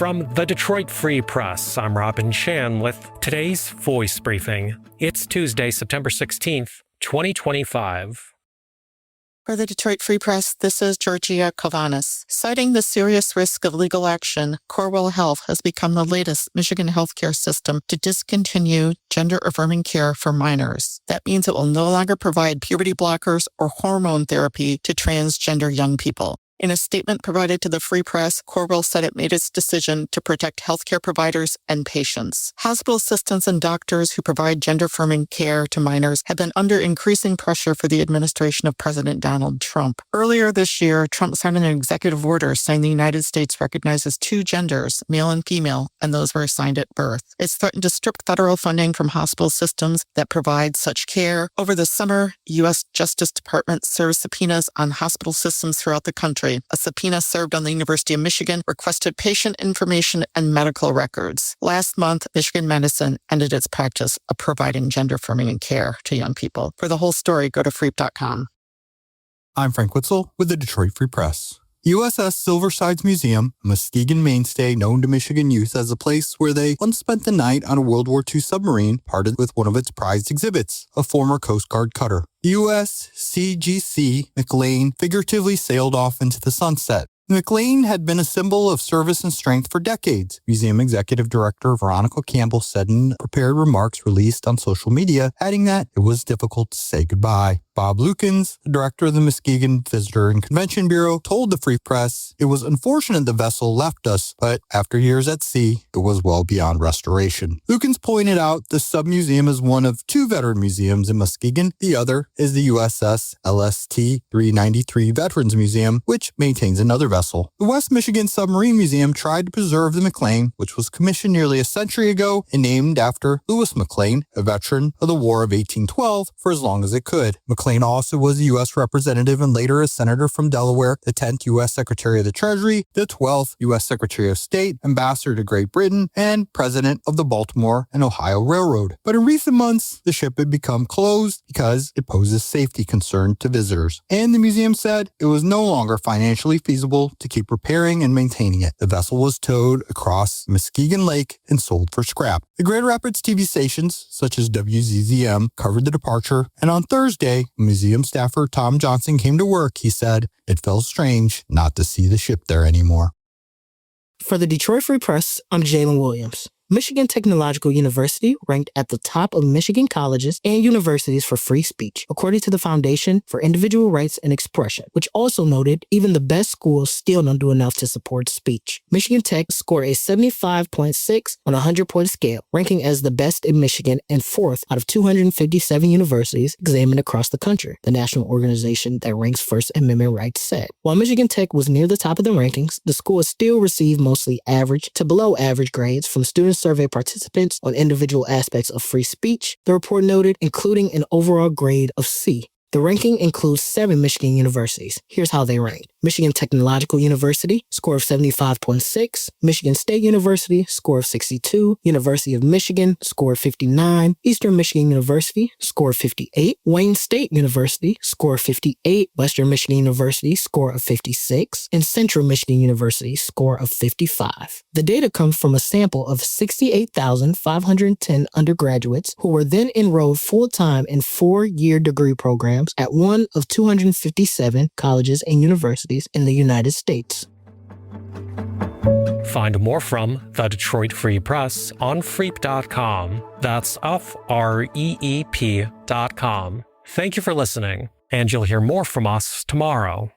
From the Detroit Free Press, I'm Robin Chan with today's Voice Briefing. It's Tuesday, September 16th, 2025. For the Detroit Free Press, this is Georgia Kovanis. Citing the serious risk of legal action, Corewell Health has become the latest Michigan healthcare system to discontinue gender-affirming care for minors. That means it will no longer provide puberty blockers or hormone therapy to transgender young people. In a statement provided to the Free Press, Corewell said it made its decision to protect healthcare providers and patients. Hospital assistants and doctors who provide gender-affirming care to minors have been under increasing pressure for the administration of President Donald Trump. Earlier this year, Trump signed an executive order saying the United States recognizes two genders, male and female, and those were assigned at birth. It's threatened to strip federal funding from hospital systems that provide such care. Over the summer, U.S. Justice Department served subpoenas on hospital systems throughout the country. A subpoena served on the University of Michigan requested patient information and medical records. Last month, Michigan Medicine ended its practice of providing gender-affirming care to young people. For the whole story, go to freep.com. I'm Frank Witzel with the Detroit Free Press. USS Silverside's Museum, a Muskegon mainstay known to Michigan youth as a place where they once spent the night on a World War II submarine, parted with one of its prized exhibits, a former Coast Guard cutter. The USCGC McLean figuratively sailed off into the sunset. The McLean had been a symbol of service and strength for decades, Museum Executive Director Veronica Campbell said in prepared remarks released on social media, adding that it was difficult to say goodbye. Bob Lukens, the director of the Muskegon Visitor and Convention Bureau, told the Free Press, "It was unfortunate the vessel left us, but after years at sea, it was well beyond restoration." Lukens pointed out the sub-museum is one of two veteran museums in Muskegon. The other is the USS LST 393 Veterans Museum, which maintains another vessel. The West Michigan Submarine Museum tried to preserve the McLean, which was commissioned nearly a century ago and named after Lewis McLean, a veteran of the War of 1812, for as long as it could. McLean also was a U.S. representative and later a senator from Delaware, the 10th U.S. Secretary of the Treasury, the 12th U.S. Secretary of State, ambassador to Great Britain, and president of the Baltimore and Ohio Railroad. But in recent months, the ship had become closed because it poses safety concern to visitors. And the museum said it was no longer financially feasible to keep repairing and maintaining it. The vessel was towed across Muskegon Lake and sold for scrap. The Grand Rapids TV stations, such as WZZM, covered the departure, and on Thursday, museum staffer Tom Johnson came to work. He said, "It felt strange not to see the ship there anymore." For the Detroit Free Press, I'm Jalen Williams. Michigan Technological University ranked at the top of Michigan colleges and universities for free speech, according to the Foundation for Individual Rights and Expression, which also noted even the best schools still don't do enough to support speech. Michigan Tech scored a 75.6 on a 100-point scale, ranking as the best in Michigan and fourth out of 257 universities examined across the country, the national organization that ranks First Amendment rights said. While Michigan Tech was near the top of the rankings, the school has still received mostly average to below average grades from students survey participants on individual aspects of free speech, the report noted, including an overall grade of C. The ranking includes 7 Michigan universities. Here's how they ranked. Michigan Technological University, score of 75.6. Michigan State University, score of 62. University of Michigan, score of 59. Eastern Michigan University, score of 58. Wayne State University, score of 58. Western Michigan University, score of 56. And Central Michigan University, score of 55. The data comes from a sample of 68,510 undergraduates who were then enrolled full-time in 4-year degree programs at one of 257 colleges and universities in the United States. Find more from the Detroit Free Press on freep.com. That's FREEP.com. Thank you for listening, and you'll hear more from us tomorrow.